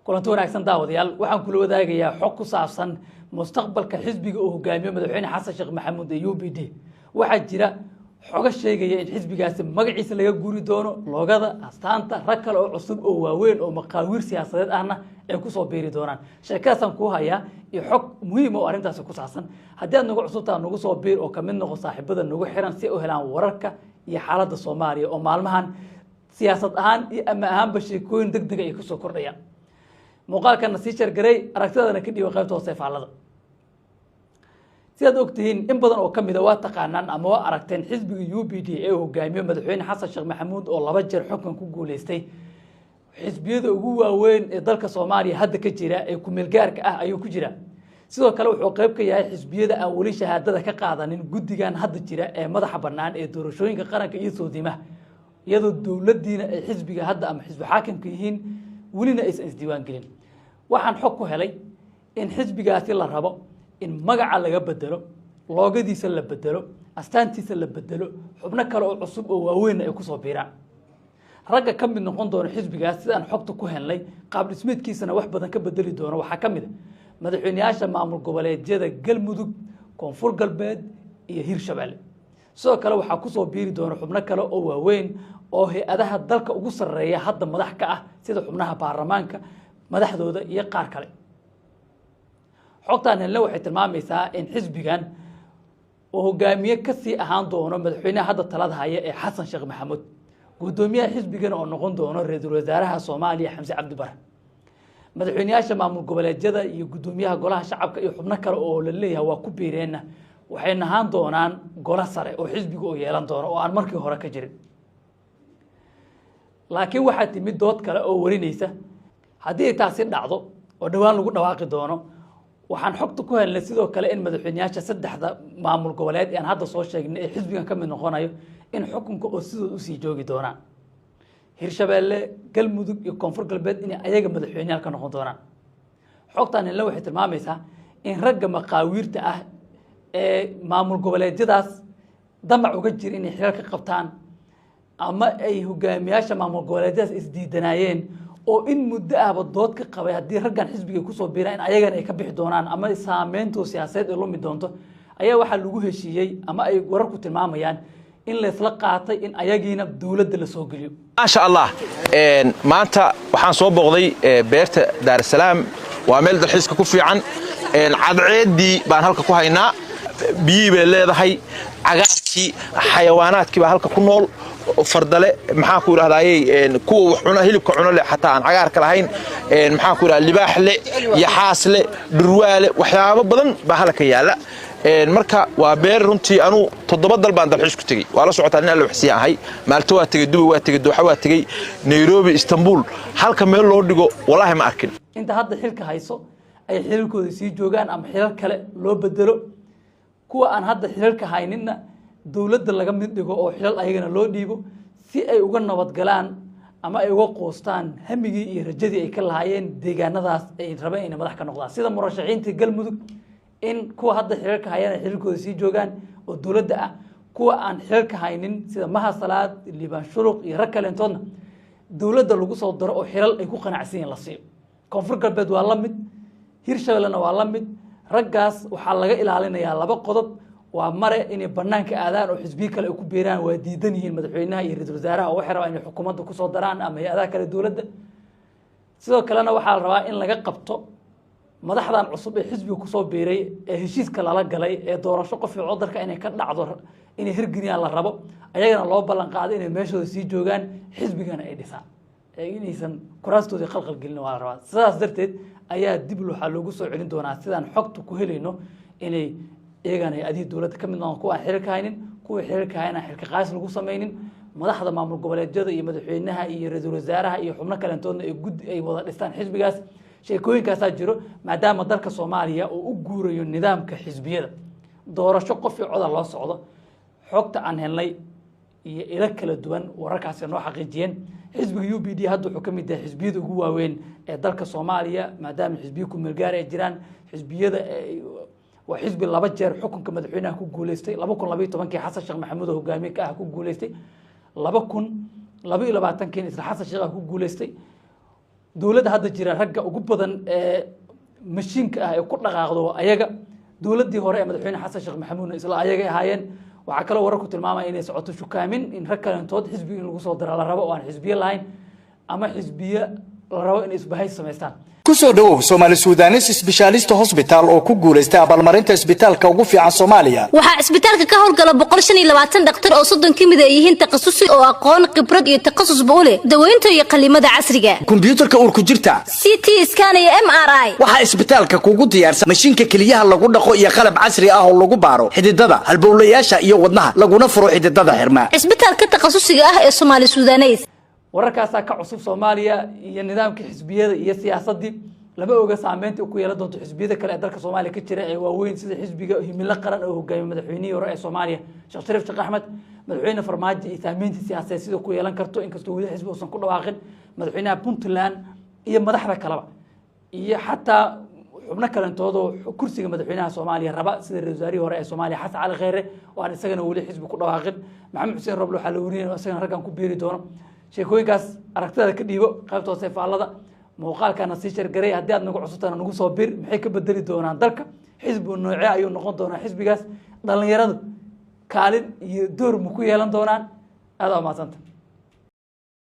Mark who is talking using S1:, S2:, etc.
S1: kulanti wanaagsan daawadayaal waxaan kula wadaagayaa xog ku saabsan mustaqbalka xisbiga oo hogaamiyo madaxweyne xasan sheekh maxamuud ee UPD waxa jira xoga sheegaya in xisbigaasi magaciisa laga guuri doono loogada astaanta rag kale oo cusub oo waaweyn oo maqaawiir siyaasadeed ahna ay ku soo beeri doonaan sheekadaasaan ku hayaa iyo xog muhiim oo arrintaasi ku saabsan haddii aad nagu cusubtaa nagu soo beer oo kamid noqo saaxiibada nagu xiran si ay u helaan wararka iyo xaaladda Soomaaliya oo maalmahan siyaasad ahaan iyo ama ahaanba sheekooyin degdeg ay ku soo kordhayaan muuqaalkana sii shargaray aragtidana ka dhiibo qaybta hoose faalada sidaad ogtihiin in badan oo kamid ah waa taqaanaan ama waa aragteen xisbiga UPD ee hogaamiyo madaxweyne xasan sheekh maxamuud oo laba jeer xukun ku guuleystay xisbiyada ugu waaweyn ee dalka Soomaaliya hadda ka jira ee ku meel gaarka ah ayuu ku jira sidoo kale wuxuu qayb ka yahay xisbiyada aan wali shahaadada ka qaadanin guddigan hadda jira ee madaxa bannaan ee doorashooyinka qaranka iyo soodimaha iyadoo dawladdiina ay xisbiga hadda ama xisbi xaakimka yihiin welina aysan isdiiwaan gelin waxaan xog ku helay in xisbigaasi la rabo in magaca laga bedelo loogadiisa la bedelo astaantiisa la bedelo xubno kale oo cusub oo waaweyn ay ku soo biiraan ragga ka mid noqon doona xisbigaas sidaan xogta ku helnay qaab dhismeedkiisana wax badan ka bedeli doona waxaa ka mid ah madaxweynayaasha maamul goboleedyada Galmudug Koonfur Galbeed iyo Hirshabelle sidoo kale waxaa ku soo biiri doona xubno kale oo waaweyn oo hay'adaha dalka ugu sareeya hadda madax ka ah sida xubnaha baarlamaanka madaxdooda iyo qaar kale xogtaan helna waxay tilmaamaysaa in xisbigan oo hogaamiye ka sii ahaan doono madaxweynaha hadda talada haya ee xasan sheekh maxamuud gudoomiyaha xisbigan oo noqon doono ra'iisul wasaaraha Soomaaliya Xamse Cabdi Barre madaxweynayaasha maamul goboleedyada iyo gudoomiyaha golaha shacabka iyo xubno kale oo la leeyahay waa ku biireena waxay nahaan doonaan golaha sare oo xisbiga oo yeelan doono oo aan markii hore ka jirin laakiin waxaa timid dood kale oo warinaysa haddii taasi dhacdo oo dhawaan lagu dhawaaqi doono waxaan xogta ku helnay sidoo kale in madaxweynayaasha saddexda maamul goboleed ee aan hadda soo sheegnay ee xisbigan ka mid noqonayo in xukunka oo sidoo u sii joogi doonaan Hirshabelle Galmudug iyo Koonfur Galbeed in ayaga madaxweynayaal ka noqon doonaan xogtaan helna waxay tilmaamaysaa in ragga maqaawiirta ah ee maamul goboleedyadaas damac uga jira inay xilal ka qabtaan ama ay hogaamiyaasha maamul goboleedyadaas isdiidanayeen oo in muddo ahba dood ka qabay haddii raggan xisbiga ku soo biiraan in ayagana ay ka bixi doonaan ama saameyntu siyaasadeed ay lumi doonto ayaa waxaa lagu heshiiyey ama ay wararku tilmaamayaan in la isla qaatay in ayagiina dawladda la soo geliyo
S2: maasha Allah maanta waxaan soo booqday beerta Dar es Salaam waa meel dalxiiska ku fiican cadceedii baan halka ku haynaa biyi bay leedahay cagaarkii xayawaanaadkii baa halka ku nool fardale maxaa ku yiraahdaayay kuwa wax cuna hilibka cuna leh xataa aan cagaarka lahayn maxaa ku yiraahdaa libaax leh yaxaas leh durwaale waxyaabo badan baa halka yaala marka waa beer runtii anu 7 dal baan dalxiis ku tagay waa la socotaa in alla waxsiin ahay Maalto waa tagay Dubai waa tagay Dooxa waa tagay Nairobi Istanbul halka meel loo dhigo wallahi ma arkin
S1: inta hadda xilka hayso ay xilkooda sii joogaan ama xilal kale loo bedelo kuwa aan hadda xilalka hayninna dawladda laga mid dhigo oo xilal ayagana loo dhiibo si ay uga nabad galaan ama ay uga qoostaan hamigii iyo rajadii ay ka lahaayeen deegaanadaas ay rabeen inay madax ka noqdaan sida murashaxiinta Galmudug in kuwa hadda xilka hayana xilkooda sii joogaan oo dawladda ah kuwa aan xilka haynin sida Maha Salaad Liibaan Shuruq iyo rag kale intoodna dawladda lagu soo daro oo xilal ay ku qanacsan yihiin la siiyo Koonfur Galbeed waa la mid Hirshabelle waa la mid raggaas waxaa laga ilaalinayaa laba qodob waa mare inay banaanka aadaan oo xisbiga kale ku biiraan waa diidan yihiin madaxweynaha iyo ra'iisul wasaaraha oo waxay rabaan inay xukuumadda ku soo daraan ama hay'adaha kale dawladda sidoo kalena waxaa la rabaa in laga qabto madaxdan cusub ee xisbiga ku soo biiray ee heshiiska lala galay ee doorasho qof iyo codurka inay ka dhacdo inay hirgeliyaan la rabo ayagana loo ballan qaaday inay meeshooda sii joogaan xisbigana ay dhisaan inaysan kuraastooda qalqal gelin waa la rabaa sidaas darteed ayaa dib waxa loogu soo celin doonaa sidaan xogta ku helayno inay iyagana ay dawladda ka mid noqon kuwa xilka haynin kuwa xilka hayna xilka qaas lagu sameeynin madaxda maamul goboleedyada iyo madaxweynaha iyo ra'iisul wasaaraha iyo xubno kale intoodna ay gud ay wada dhistaan xisbigaas sheekooyinkaas jiro maadaama dalka Soomaaliya oo u guurayo nidaamka xisbiyada doorasho qof iyo cod loo socdo xogta aan helnay iyo ila kala duwan wararkaas noo xaqiijiyeen xisbiga UPD hadda wuxuu ka mid yahay xisbiyada ugu waaweyn ee dalka Soomaaliya maadaama xisbiyo ku meel gaar ay jiraan xisbiyada waa xisbi laba jeer xukunka madaxweynaha ku guuleystay 2012kii xasan sheekh maxamuud oo hogaamiye ka ah ku guuleystay 2022kii isla xasan sheekh ku guuleystay dowladda hadda jira ragga ugu badan mashiinka ah ee ku dhaqaaqdo ayaga dowladdii hore ee madaxweyne xasan sheekh maxamuud isla ayagay ahaayeen waxaa kaloo wararku tilmaamaya inay socoto shukaamin in rag kalentood xisbi in lagu soo dara la rabo oo aan xisbiye lahayn ama xisbiye la rabo in isbahays samaystaan
S3: kusoo dhawow Somali Sudanese Specialist Hospital oo ku guuleystay abaalmarinta isbitaalka ugu fiican Soomaaliya
S4: waxaa isbitaalka ka howlgala 125 dhakhtar oo 30 kamid ah yihiin takhasusi oo aqoon khibrad iyo takhasus u leh daweynta iyo qalliimada casriga
S3: kombiyuutarka uur ku jirta
S4: CT scan iyo MRI
S3: waxaa isbitaalka kugu diyaarsan mashiinka kaliyaha lagu dhaqo iyo qalab casri ah oo lagu baaro xididada halbowlayaasha iyo wadnaha laguna furo xididada xirma
S4: isbitaalka takhasusiga ah ee Somali Sudanese
S1: wararkaasa ka cusub Soomaaliya iyo nidaamka xisbiyada iyo siyaasadii lama oga saameynta ku yeelan doonto xisbiyada kale ee dalka Soomaaliya ka jira ee waaweyn sida xisbiga himilo qaran oo hogaamiyo madaxweynihii hore ee Soomaaliya Sheekh Shariif Sheekh Axmed madaxweyne Farmaajo iyo saameynta siyaasadeed sida ku yeelan karto inkastoo wali xisbi uusan ku dhawaaqin madaxweynaha Puntland iyo madaxda kaleba iyo xataa xubno kalentoodo kursiga madaxweynaha Soomaaliya raba sida ra'iisul wasaarihii hore ee Soomaaliya Xasan Cali Kheyre oo aan isagana wali xisbi ku dhawaaqin Maxamed Xuseen Roble waxa la wariyay oo isagana raggan ku beeri doono sheekooyinkaas aragtida ka dhiibo qaybta hoose faallada muuqaalkana sii shargaray haddii aad nagu cusubtana nagu soo bir maxay ka bedeli doonaan dalka xisbi noocee ayuu noqon doonaa xisbigaas dhalinyaradu kaalin iyo door ma ku yeelan doonaan aad u mahadsantahay